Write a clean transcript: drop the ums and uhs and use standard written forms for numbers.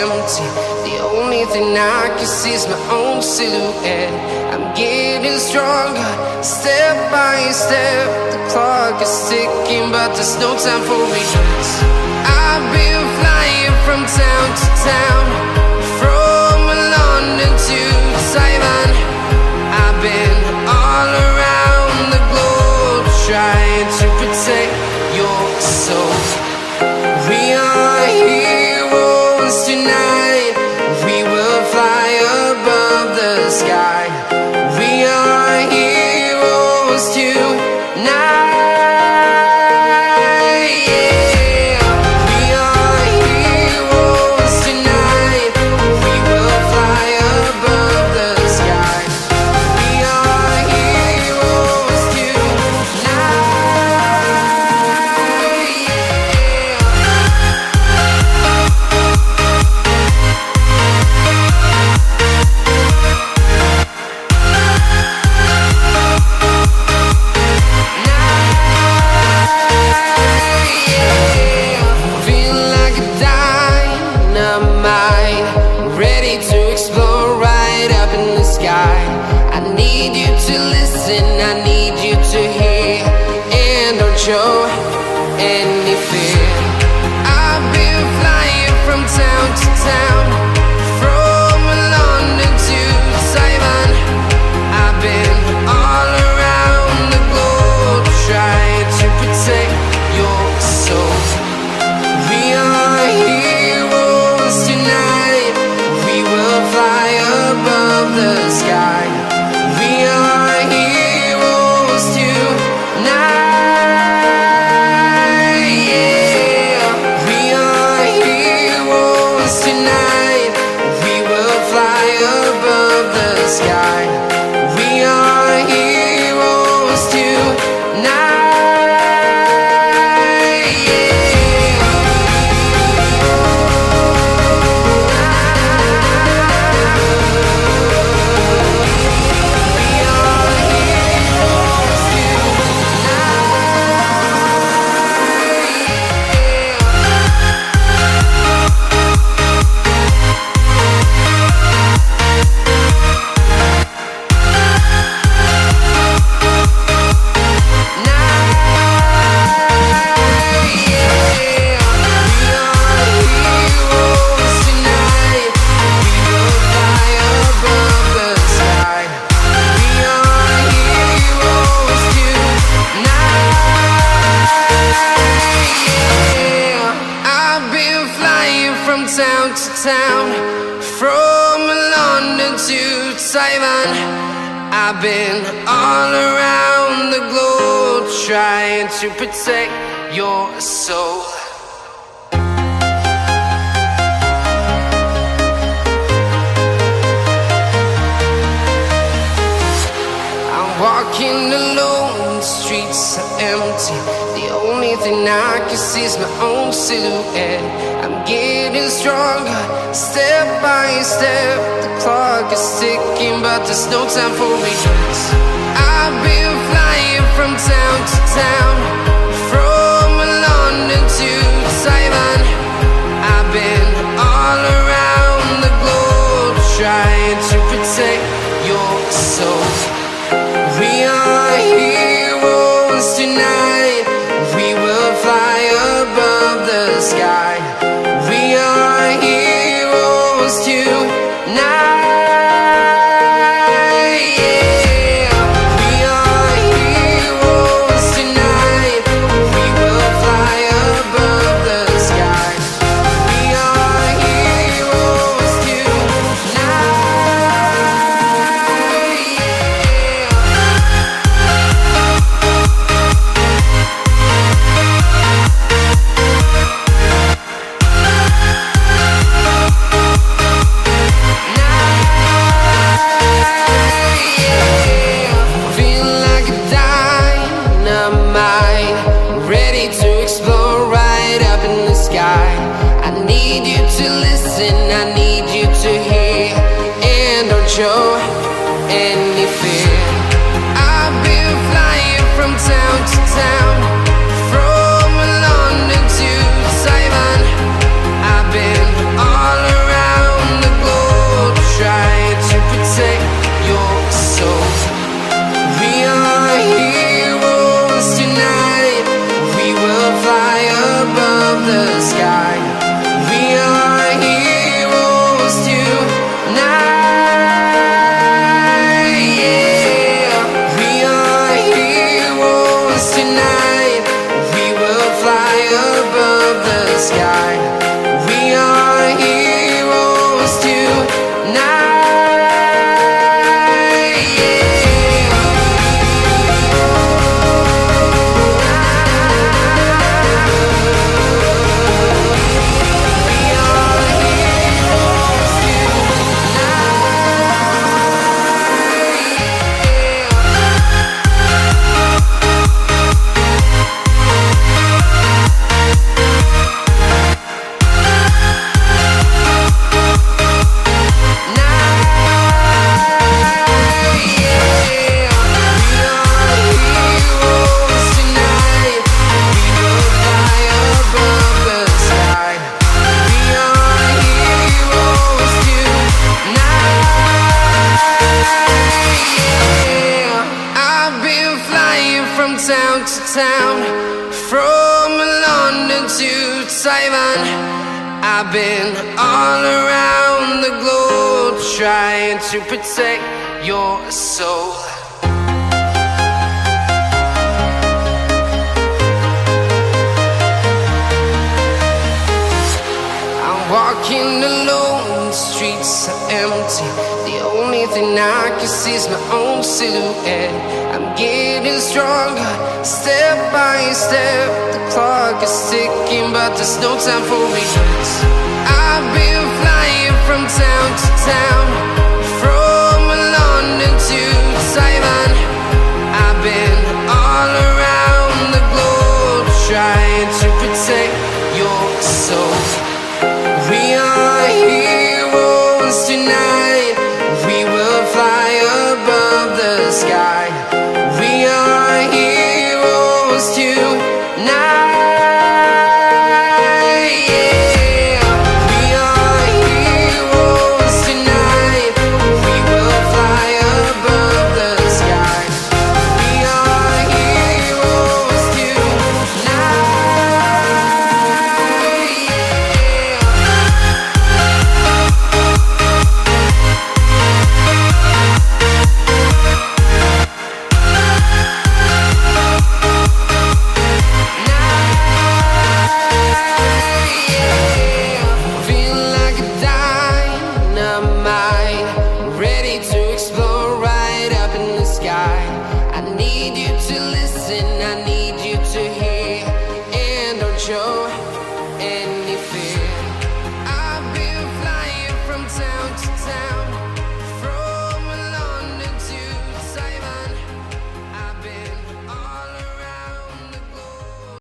empty. The only thing I can see is my own silhouette. I'm getting stronger, step by step. The clock is ticking, but there's no time for regrets. I've been flying from town to town, from London to Taiwan. I've been all around the globe, trying to protect your soul. We are heroes tonight. We will fly above the sky. We are heroes tonight. Show any fear. I've been flying from town to town, from London to Taiwan. I've been all around the globe, trying to protect your soul. We are heroes tonight. We will fly above the sky. We are heroes tonight. Town to town, from London to Taiwan. I've been all around the globe, trying to protect your soul. I'm walking alone, the streets are empty. The only thing I can see is my own silhouette. I'm getting stronger, step by step. The clock is ticking, but there's no time for regrets. I've been flying from town to town, from London to Taiwan. I've been all around the globe, trying to protect your soul. We are heroes tonight. We will fly above the sky. We are heroes tonight. We are heroes tonight. We will fly above the sky. We are heroes tonight. Show any fear. I've been flying from town to town, from London to Taiwan. I've been all around town to town, from London to Taiwan. I've been all around the globe trying to protect your soul. I'm walking alone, the streets are empty. The only thing I can see is my own silhouette. I'm getting stronger, step by step. The clock is ticking, but there's no time for regrets. I've been flying from town to town,